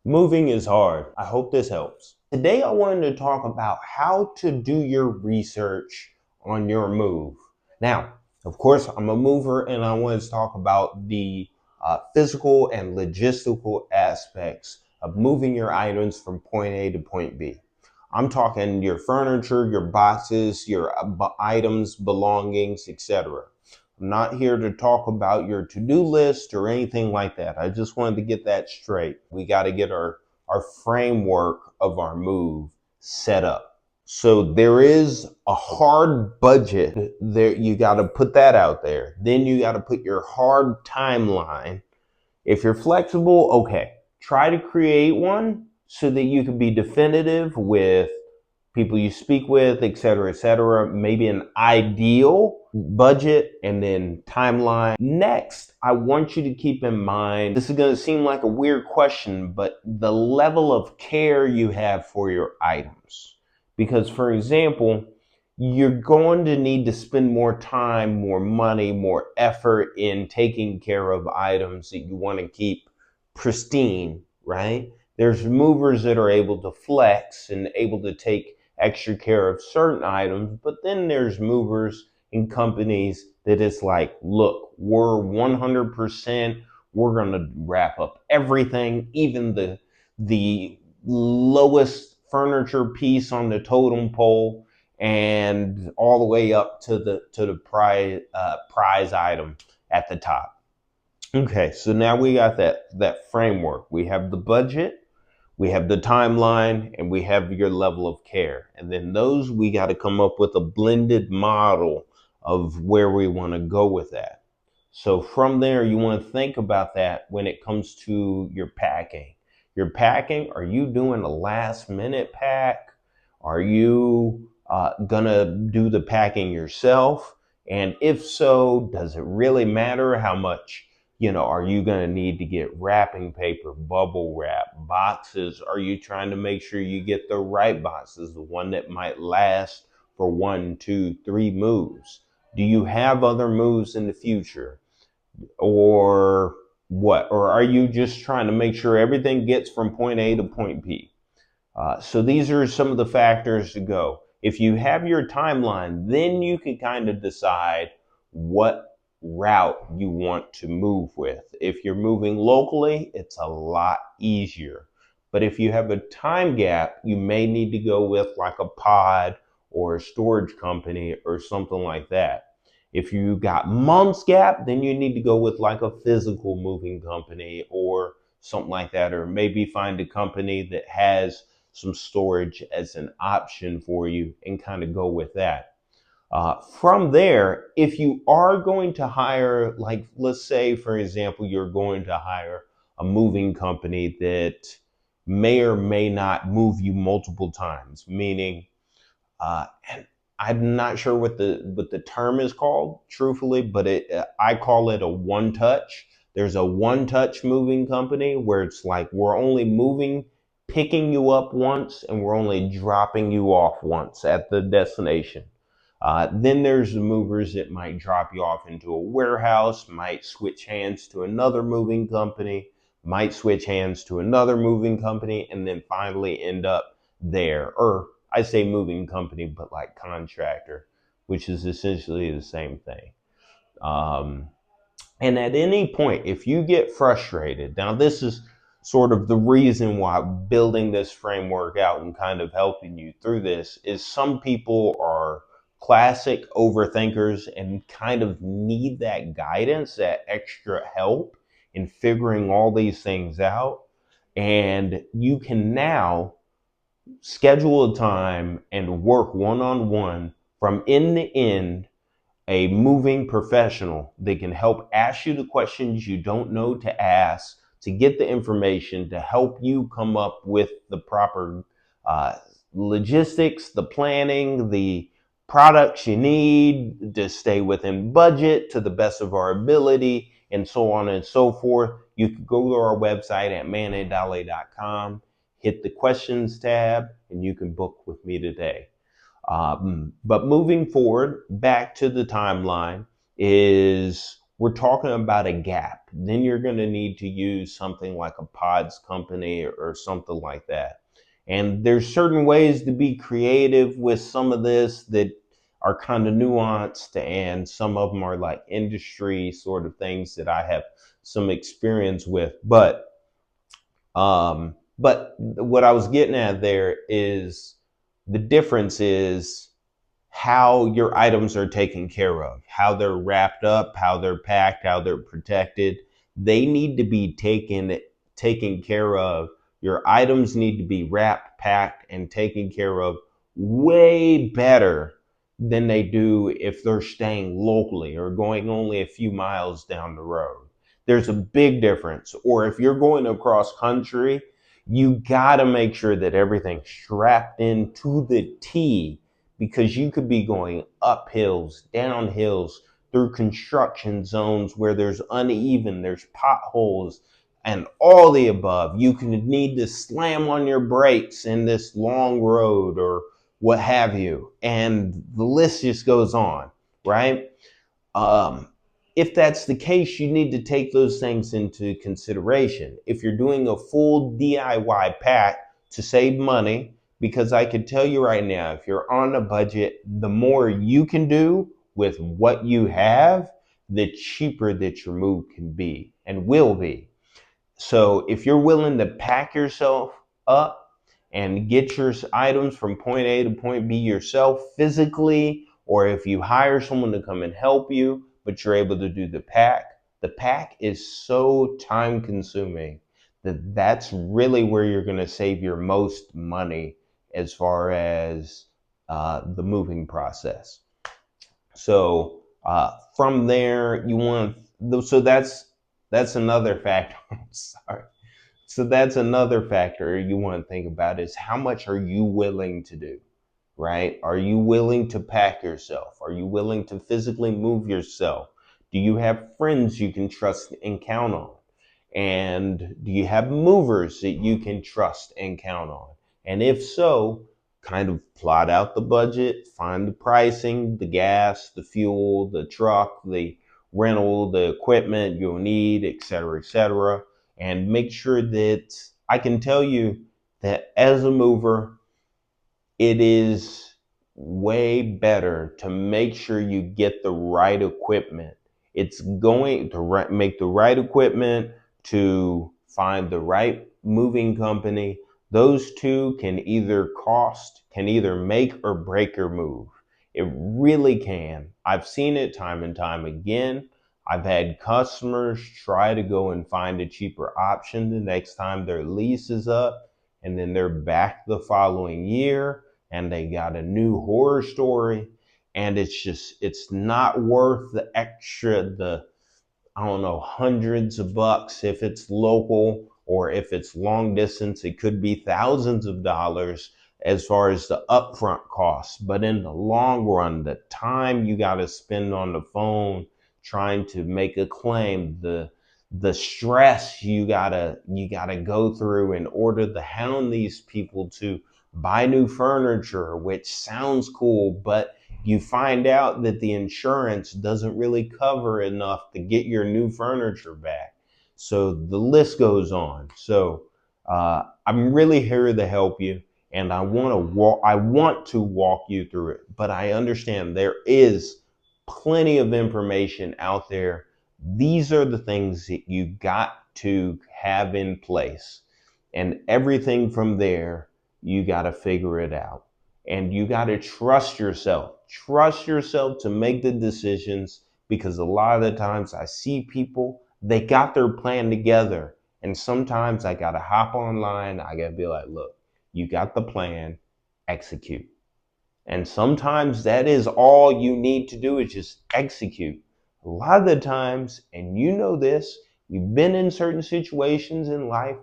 Moving is hard. I hope this helps. Today, I wanted to talk about how to do your research on your move. Now, of course, I'm a mover and I wanted to talk about the physical and logistical aspects of moving your items from point A to point B. I'm talking your furniture, your boxes, your items, belongings, etc. I'm not here to talk about your to-do list or anything like that. I just wanted to get that straight. We got to get our framework of our move set up. So there is a hard budget there. You got to put that out there. Then you got to put your hard timeline. If you're flexible, okay, try to create one so that you can be definitive with people you speak with, et cetera, et cetera. Maybe an ideal budget and then timeline. Next, I want you to keep in mind, this is going to seem like a weird question, but the level of care you have for your items. Because, for example, you're going to need to spend more time, more money, more effort in taking care of items that you want to keep pristine, right? There's movers that are able to flex and able to take extra care of certain items, but then there's movers and companies that it's like, look, we're 100%, we're going to wrap up everything, even the lowest furniture piece on the totem pole and all the way up to the prize item at the top. Okay, so now we got that framework. We have the budget, we have the timeline, and we have your level of care. And then those, we got to come up with a blended model of where we want to go with that. So from there, you want to think about that when it comes to your packing. Your packing, are you doing a last minute pack? Are you gonna do the packing yourself? And if so, does it really matter how much? Are you going to need to get wrapping paper, bubble wrap, boxes? Are you trying to make sure you get the right boxes, the one that might last for 1, 2, 3 moves? Do you have other moves in the future? Or what? Or are you just trying to make sure everything gets from point A to point B? So these are some of the factors to go. If you have your timeline, then you can kind of decide what route you want to move with. If you're moving locally, it's a lot easier. But if you have a time gap, you may need to go with like a pod or a storage company or something like that. If you got months gap, then you need to go with like a physical moving company or something like that, or maybe find a company that has some storage as an option for you and kind of go with that. From there, if you are going to hire, like let's say, for example, you're going to hire a moving company that may or may not move you multiple times, meaning, and I'm not sure what the term is called, truthfully, but I call it a one touch. There's a one touch moving company where it's like we're only moving, picking you up once, and we're only dropping you off once at the destination. Then there's the movers that might drop you off into a warehouse, might switch hands to another moving company, might switch hands to another moving company, and then finally end up there. Or I say moving company, but like contractor, which is essentially the same thing. Um, and at any point, if you get frustrated, now this is sort of the reason why building this framework out and kind of helping you through this is some people are classic overthinkers and kind of need that guidance, that extra help in figuring all these things out. And you can now schedule a time and work one on one from end to end, a moving professional that can help ask you the questions you don't know to ask, to get the information to help you come up with the proper uh, logistics, the planning, the products you need to stay within budget to the best of our ability, and so on and so forth. You can go to our website at mananddolly.com, hit the questions tab, and you can book with me today. But moving forward, back to the timeline is we're talking about a gap. Then you're going to need to use something like a pods company or something like that. And there's certain ways to be creative with some of this that are kind of nuanced, and some of them are like industry sort of things that I have some experience with. But what I was getting at there is the difference is how your items are taken care of, how they're wrapped up, how they're packed, how they're protected. They need to be taken care of. Your items need to be wrapped, packed, and taken care of way better than they do if they're staying locally or going only a few miles down the road. There's a big difference. Or if you're going across country, you got to make sure that everything's strapped in to the T, because you could be going up hills, down hills, through construction zones where there's uneven, there's potholes, and all the above. You can need to slam on your brakes in this long road or what have you. And the list just goes on, right? Um, if that's the case, you need to take those things into consideration. If you're doing a full DIY pack to save money, because I can tell you right now, if you're on a budget, the more you can do with what you have, the cheaper that your move can be and will be. So if you're willing to pack yourself up and get your items from point A to point B yourself physically, or if you hire someone to come and help you, but you're able to do the pack is so time consuming that that's really where you're going to save your most money as far as the moving process. So from there, you want, so that's another factor. I'm sorry. So that's another factor you want to think about is how much are you willing to do, right? Are you willing to pack yourself? Are you willing to physically move yourself? Do you have friends you can trust and count on? And do you have movers that you can trust and count on? And if so, kind of plot out the budget, find the pricing, the gas, the fuel, the truck, the rental, the equipment you'll need, et cetera, and make sure that I can tell you that as a mover, it is way better to make sure you get the right equipment. It's going to make the right equipment, to find the right moving company. Those two can either make or break your move. It really can. I've seen it time and time again. I've had customers try to go and find a cheaper option the next time their lease is up, and then they're back the following year and they got a new horror story, and it's not worth the extra, the, I don't know, hundreds of bucks. If it's local or if it's long distance, it could be thousands of dollars as far as the upfront costs. But in the long run, the time you got to spend on the phone trying to make a claim, the stress you gotta go through in order to hound these people to buy new furniture, which sounds cool, but you find out that the insurance doesn't really cover enough to get your new furniture back. So the list goes on. So I'm really here to help you, and I want to walk you through it, but I understand there is plenty of information out there. These are the things that you got to have in place, and everything from there, you got to figure it out. And you got to trust yourself to make the decisions, because a lot of the times I see people, they got their plan together, and sometimes I got to hop online. I got to be like, look, you got the plan, execute. And sometimes that is all you need to do, is just execute. A lot of the times, and you know this, you've been in certain situations in life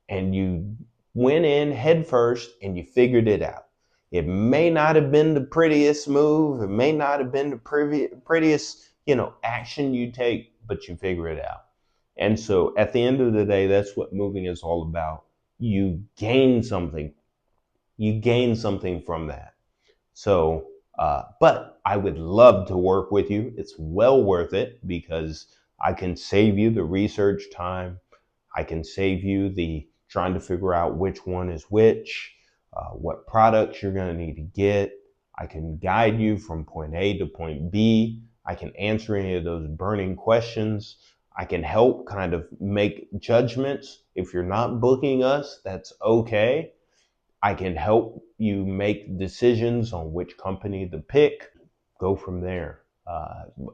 and you went in head first and you figured it out. It may not have been the prettiest move. It may not have been the prettiest, action you take, but you figure it out. And so at the end of the day, that's what moving is all about. You gain something. You gain something from that. So, but I would love to work with you. It's well worth it, because I can save you the research time. I can save you the trying to figure out which one is which, what products you're going to need to get. I can guide you from point A to point B. I can answer any of those burning questions. I can help kind of make judgments. If you're not booking us, that's okay. I can help you make decisions on which company to pick, go from there.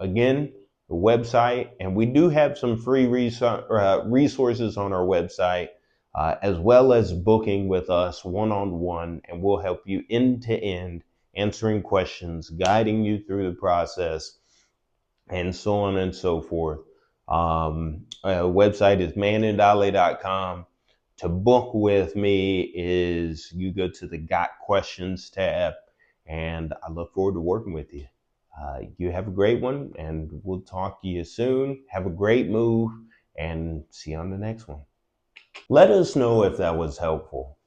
Again, the website, and we do have some free resources on our website, as well as booking with us one-on-one, and we'll help you end to end, answering questions, guiding you through the process, and so on and so forth. Website is manandolly.com. To book with me is you go to the Got Questions tab, and I look forward to working with you. You have a great one, and we'll talk to you soon. Have a great move, and see you on the next one. Let us know if that was helpful.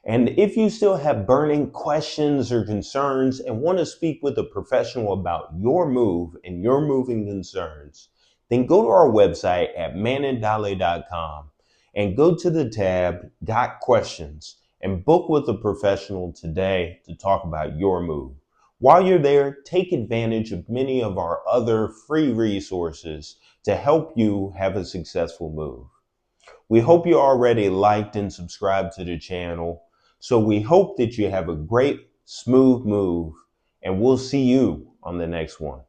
And if you still have burning questions or concerns and want to speak with a professional about your move and your moving concerns, then go to our website at manandolly.com and go to the tab Got Questions and book with a professional today to talk about your move. While you're there, take advantage of many of our other free resources to help you have a successful move. We hope you already liked and subscribed to the channel. So we hope that you have a great, smooth move, and we'll see you on the next one.